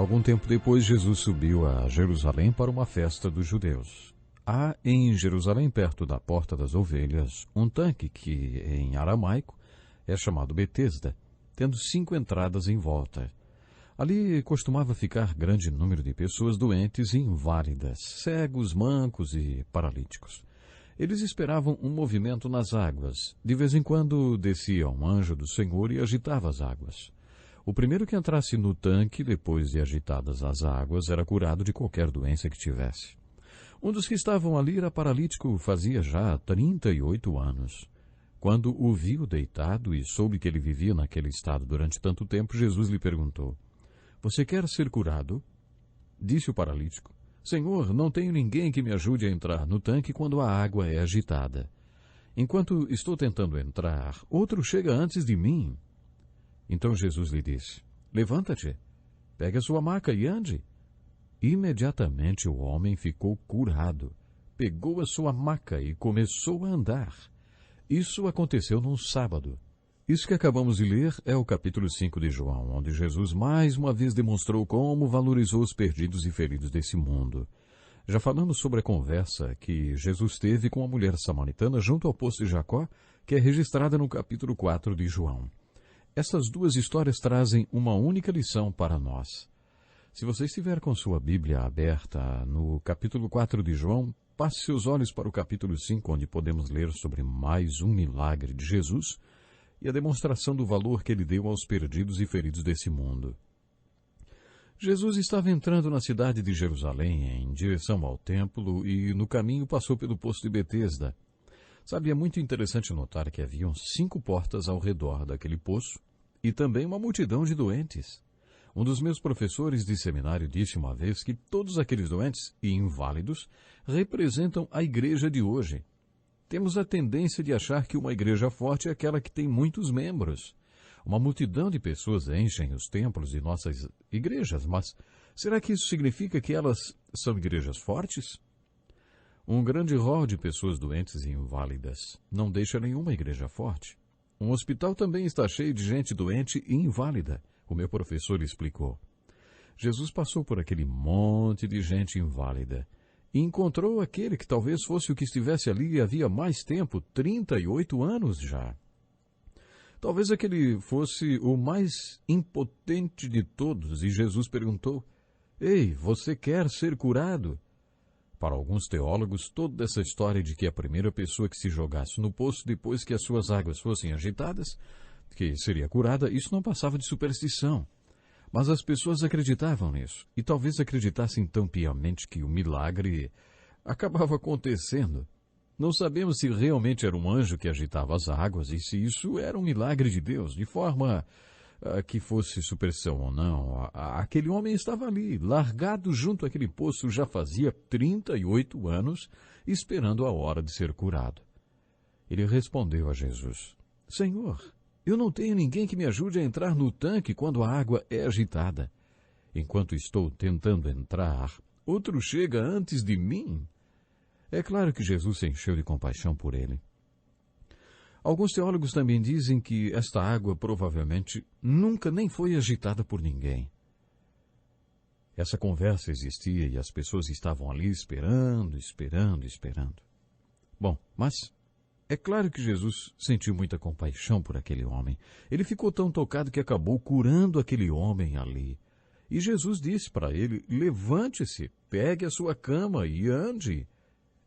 Algum tempo depois, Jesus subiu a Jerusalém para uma festa dos judeus. Há em Jerusalém, perto da Porta das Ovelhas, um tanque que, em aramaico, é chamado Betesda, tendo 5 entradas em volta. Ali costumava ficar grande número de pessoas doentes e inválidas, cegos, mancos e paralíticos. Eles esperavam um movimento nas águas. De vez em quando descia um anjo do Senhor e agitava as águas. O primeiro que entrasse no tanque, depois de agitadas as águas, era curado de qualquer doença que tivesse. Um dos que estavam ali era paralítico, fazia já 38 anos. Quando o viu deitado e soube que ele vivia naquele estado durante tanto tempo, Jesus lhe perguntou: "Você quer ser curado?" Disse o paralítico: "Senhor, não tenho ninguém que me ajude a entrar no tanque quando a água é agitada. Enquanto estou tentando entrar, outro chega antes de mim." Então Jesus lhe disse: "Levanta-te, pegue a sua maca e ande." Imediatamente o homem ficou curado, pegou a sua maca e começou a andar. Isso aconteceu num sábado. Isso que acabamos de ler é o capítulo 5 de João, onde Jesus mais uma vez demonstrou como valorizou os perdidos e feridos desse mundo. Já falamos sobre a conversa que Jesus teve com a mulher samaritana junto ao poço de Jacó, que é registrada no capítulo 4 de João. Essas duas histórias trazem uma única lição para nós. Se você estiver com sua Bíblia aberta no capítulo 4 de João, passe seus olhos para o capítulo 5, onde podemos ler sobre mais um milagre de Jesus e a demonstração do valor que ele deu aos perdidos e feridos desse mundo. Jesus estava entrando na cidade de Jerusalém em direção ao templo e no caminho passou pelo poço de Betesda. Sabe, é muito interessante notar que haviam 5 portas ao redor daquele poço e também uma multidão de doentes. Um dos meus professores de seminário disse uma vez que todos aqueles doentes e inválidos representam a igreja de hoje. Temos a tendência de achar que uma igreja forte é aquela que tem muitos membros. Uma multidão de pessoas enchem os templos de nossas igrejas, mas será que isso significa que elas são igrejas fortes? Um grande rol de pessoas doentes e inválidas não deixa nenhuma igreja forte. Um hospital também está cheio de gente doente e inválida, o meu professor explicou. Jesus passou por aquele monte de gente inválida e encontrou aquele que talvez fosse o que estivesse ali havia mais tempo, 38 anos já. Talvez aquele fosse o mais impotente de todos, e Jesus perguntou: "Ei, você quer ser curado?" Para alguns teólogos, toda essa história de que a primeira pessoa que se jogasse no poço depois que as suas águas fossem agitadas, que seria curada, isso não passava de superstição. Mas as pessoas acreditavam nisso, e talvez acreditassem tão piamente que o milagre acabava acontecendo. Não sabemos se realmente era um anjo que agitava as águas e se isso era um milagre de Deus, de forma que fosse superstição ou não. Aquele homem estava ali, largado junto àquele poço já fazia 38 anos, esperando a hora de ser curado. Ele respondeu a Jesus: "Senhor, eu não tenho ninguém que me ajude a entrar no tanque quando a água é agitada. Enquanto estou tentando entrar, outro chega antes de mim." É claro que Jesus se encheu de compaixão por ele. Alguns teólogos também dizem que esta água provavelmente nunca nem foi agitada por ninguém. Essa conversa existia e as pessoas estavam ali esperando. Bom, mas é claro que Jesus sentiu muita compaixão por aquele homem. Ele ficou tão tocado que acabou curando aquele homem ali. E Jesus disse para ele: "Levante-se, pegue a sua cama e ande."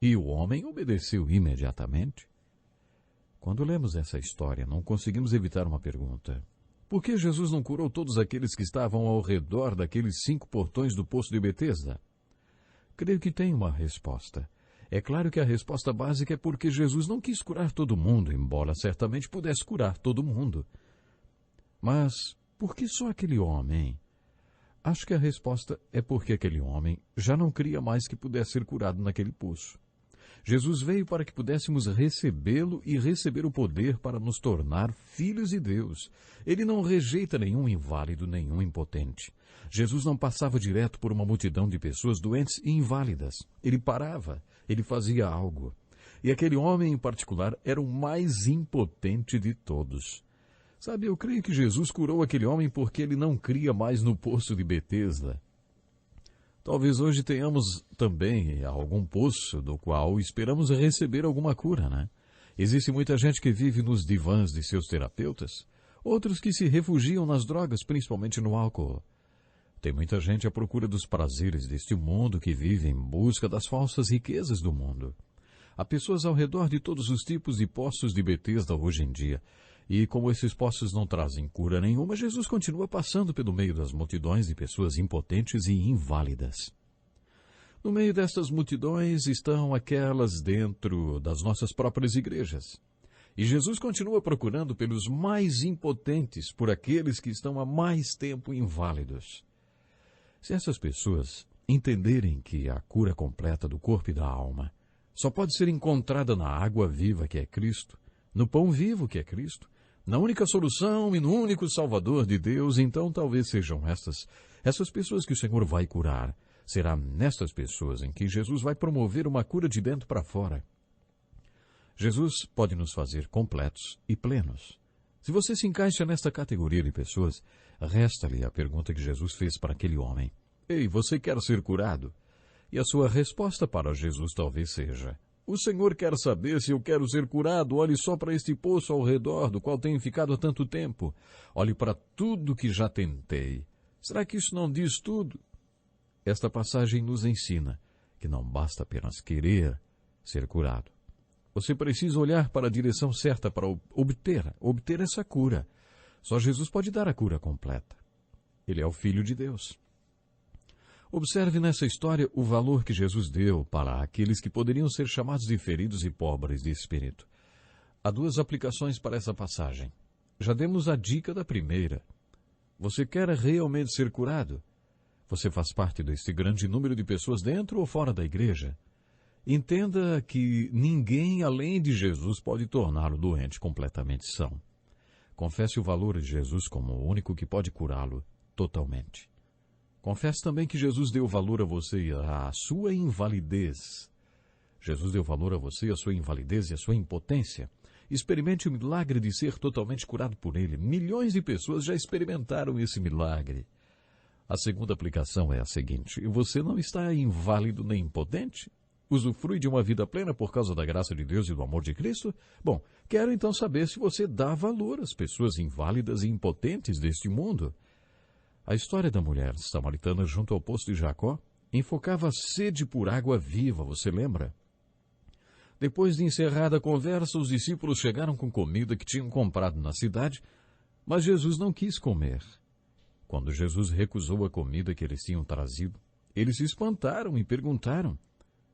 E o homem obedeceu imediatamente. Quando lemos essa história, não conseguimos evitar uma pergunta. Por que Jesus não curou todos aqueles que estavam ao redor daqueles 5 portões do poço de Betesda? Creio que tem uma resposta. É claro que a resposta básica é porque Jesus não quis curar todo mundo, embora certamente pudesse curar todo mundo. Mas por que só aquele homem? Acho que a resposta é porque aquele homem já não cria mais que pudesse ser curado naquele poço. Jesus veio para que pudéssemos recebê-lo e receber o poder para nos tornar filhos de Deus. Ele não rejeita nenhum inválido, nenhum impotente. Jesus não passava direto por uma multidão de pessoas doentes e inválidas. Ele parava, ele fazia algo. E aquele homem em particular era o mais impotente de todos. Sabe, eu creio que Jesus curou aquele homem porque ele não cria mais no poço de Betesda. Talvez hoje tenhamos também algum poço do qual esperamos receber alguma cura, né? Existe muita gente que vive nos divãs de seus terapeutas, outros que se refugiam nas drogas, principalmente no álcool. Tem muita gente à procura dos prazeres deste mundo que vive em busca das falsas riquezas do mundo. Há pessoas ao redor de todos os tipos de poços de Betesda hoje em dia. E como esses poços não trazem cura nenhuma, Jesus continua passando pelo meio das multidões de pessoas impotentes e inválidas. No meio destas multidões estão aquelas dentro das nossas próprias igrejas. E Jesus continua procurando pelos mais impotentes, por aqueles que estão há mais tempo inválidos. Se essas pessoas entenderem que a cura completa do corpo e da alma só pode ser encontrada na água viva que é Cristo, no pão vivo que é Cristo, na única solução e no único Salvador de Deus, então talvez sejam essas pessoas que o Senhor vai curar. Será nestas pessoas em que Jesus vai promover uma cura de dentro para fora. Jesus pode nos fazer completos e plenos. Se você se encaixa nesta categoria de pessoas, resta-lhe a pergunta que Jesus fez para aquele homem. Ei, você quer ser curado? E a sua resposta para Jesus talvez seja: o Senhor quer saber se eu quero ser curado. Olhe só para este poço ao redor, do qual tenho ficado há tanto tempo. Olhe para tudo que já tentei. Será que isso não diz tudo? Esta passagem nos ensina que não basta apenas querer ser curado. Você precisa olhar para a direção certa para obter essa cura. Só Jesus pode dar a cura completa. Ele é o Filho de Deus. Observe nessa história o valor que Jesus deu para aqueles que poderiam ser chamados de feridos e pobres de espírito. Há duas aplicações para essa passagem. Já demos a dica da primeira. Você quer realmente ser curado? Você faz parte deste grande número de pessoas dentro ou fora da igreja? Entenda que ninguém além de Jesus pode torná-lo doente completamente são. Confesse o valor de Jesus como o único que pode curá-lo totalmente. Confesse também que Jesus deu valor a você e à sua invalidez. Jesus deu valor a você, a sua invalidez e a sua impotência. Experimente o milagre de ser totalmente curado por Ele. Milhões de pessoas já experimentaram esse milagre. A segunda aplicação é a seguinte: você não está inválido nem impotente? Usufrui de uma vida plena por causa da graça de Deus e do amor de Cristo? Bom, quero então saber se você dá valor às pessoas inválidas e impotentes deste mundo. A história da mulher samaritana junto ao poço de Jacó enfocava a sede por água viva, você lembra? Depois de encerrada a conversa, os discípulos chegaram com comida que tinham comprado na cidade, mas Jesus não quis comer. Quando Jesus recusou a comida que eles tinham trazido, eles se espantaram e perguntaram: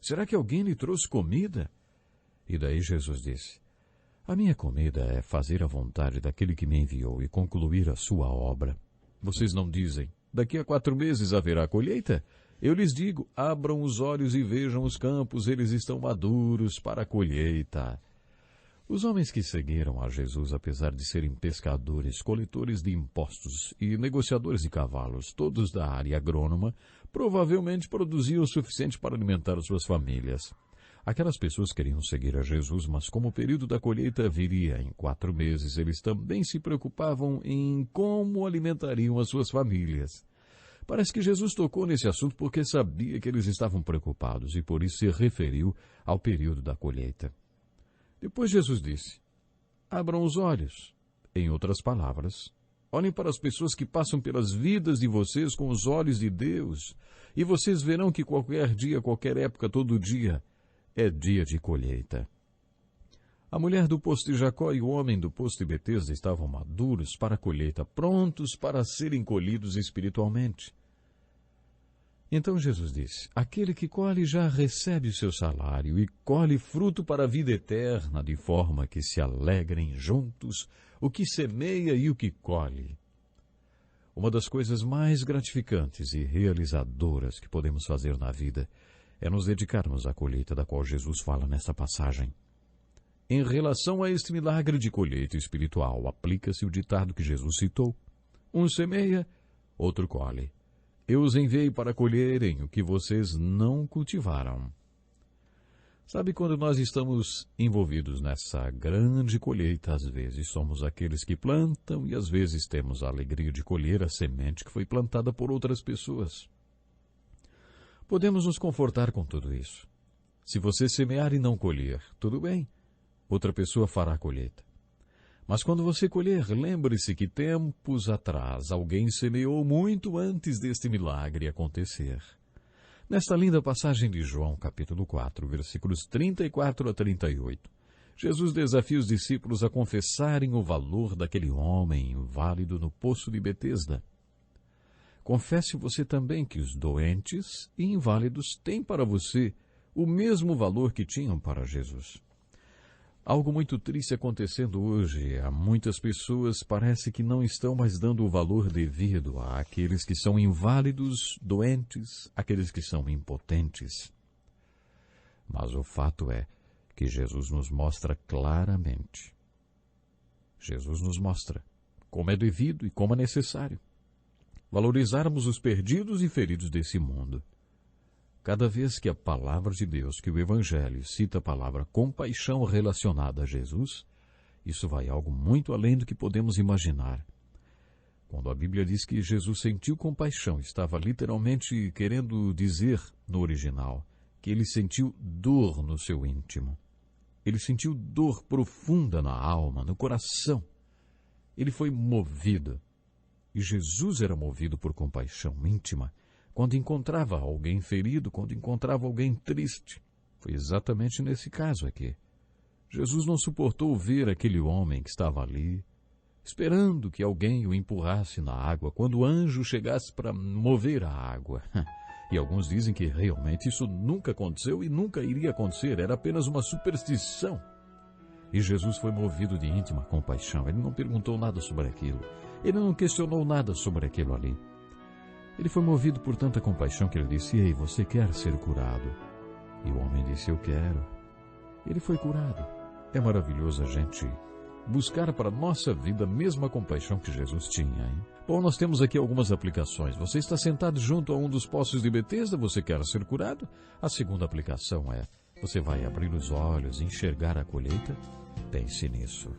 será que alguém lhe trouxe comida? E daí Jesus disse: a minha comida é fazer a vontade daquele que me enviou e concluir a sua obra. Vocês não dizem: daqui a 4 meses haverá colheita? Eu lhes digo: abram os olhos e vejam os campos, eles estão maduros para a colheita. Os homens que seguiram a Jesus, apesar de serem pescadores, coletores de impostos e negociadores de cavalos, todos da área agrônoma, provavelmente produziam o suficiente para alimentar as suas famílias. Aquelas pessoas queriam seguir a Jesus, mas como o período da colheita viria em 4 meses, eles também se preocupavam em como alimentariam as suas famílias. Parece que Jesus tocou nesse assunto porque sabia que eles estavam preocupados e por isso se referiu ao período da colheita. Depois Jesus disse: abram os olhos. Em outras palavras, olhem para as pessoas que passam pelas vidas de vocês com os olhos de Deus, e vocês verão que qualquer dia, qualquer época, todo dia, é dia de colheita. A mulher do poço de Jacó e o homem do poço de Betesda estavam maduros para a colheita, prontos para serem colhidos espiritualmente. Então Jesus disse: aquele que colhe já recebe o seu salário e colhe fruto para a vida eterna, de forma que se alegrem juntos o que semeia e o que colhe. Uma das coisas mais gratificantes e realizadoras que podemos fazer na vida é nos dedicarmos à colheita da qual Jesus fala nesta passagem. Em relação a este milagre de colheita espiritual, aplica-se o ditado que Jesus citou: um semeia, outro colhe. Eu os enviei para colherem o que vocês não cultivaram. Sabe, quando nós estamos envolvidos nessa grande colheita, às vezes somos aqueles que plantam e às vezes temos a alegria de colher a semente que foi plantada por outras pessoas. Podemos nos confortar com tudo isso. Se você semear e não colher, tudo bem, outra pessoa fará a colheita. Mas quando você colher, lembre-se que tempos atrás alguém semeou muito antes deste milagre acontecer. Nesta linda passagem de João, capítulo 4, versículos 34 a 38, Jesus desafia os discípulos a confessarem o valor daquele homem inválido no poço de Betesda. Confesse você também que os doentes e inválidos têm para você o mesmo valor que tinham para Jesus. Algo muito triste acontecendo hoje. Há muitas pessoas parece que não estão mais dando o valor devido àqueles que são inválidos, doentes, aqueles que são impotentes. Mas o fato é que Jesus nos mostra claramente. Jesus nos mostra como é devido e como é necessário valorizarmos os perdidos e feridos desse mundo. Cada vez que a palavra de Deus, que o Evangelho cita a palavra compaixão relacionada a Jesus, isso vai algo muito além do que podemos imaginar. Quando a Bíblia diz que Jesus sentiu compaixão, estava literalmente querendo dizer, no original, que ele sentiu dor no seu íntimo. Ele sentiu dor profunda na alma, no coração. Ele foi movido. E Jesus era movido por compaixão íntima, quando encontrava alguém ferido, quando encontrava alguém triste. Foi exatamente nesse caso aqui. Jesus não suportou ver aquele homem que estava ali, esperando que alguém o empurrasse na água, quando o anjo chegasse para mover a água. E alguns dizem que realmente isso nunca aconteceu e nunca iria acontecer, era apenas uma superstição. E Jesus foi movido de íntima compaixão, ele não perguntou nada sobre aquilo, ele não questionou nada sobre aquilo ali. Ele foi movido por tanta compaixão que ele disse: "Ei, você quer ser curado?" E o homem disse: "Eu quero." Ele foi curado. É maravilhoso a gente buscar para a nossa vida a mesma compaixão que Jesus tinha, hein? Bom, nós temos aqui algumas aplicações. Você está sentado junto a um dos poços de Betesda, você quer ser curado? A segunda aplicação é: você vai abrir os olhos e enxergar a colheita? Pense nisso.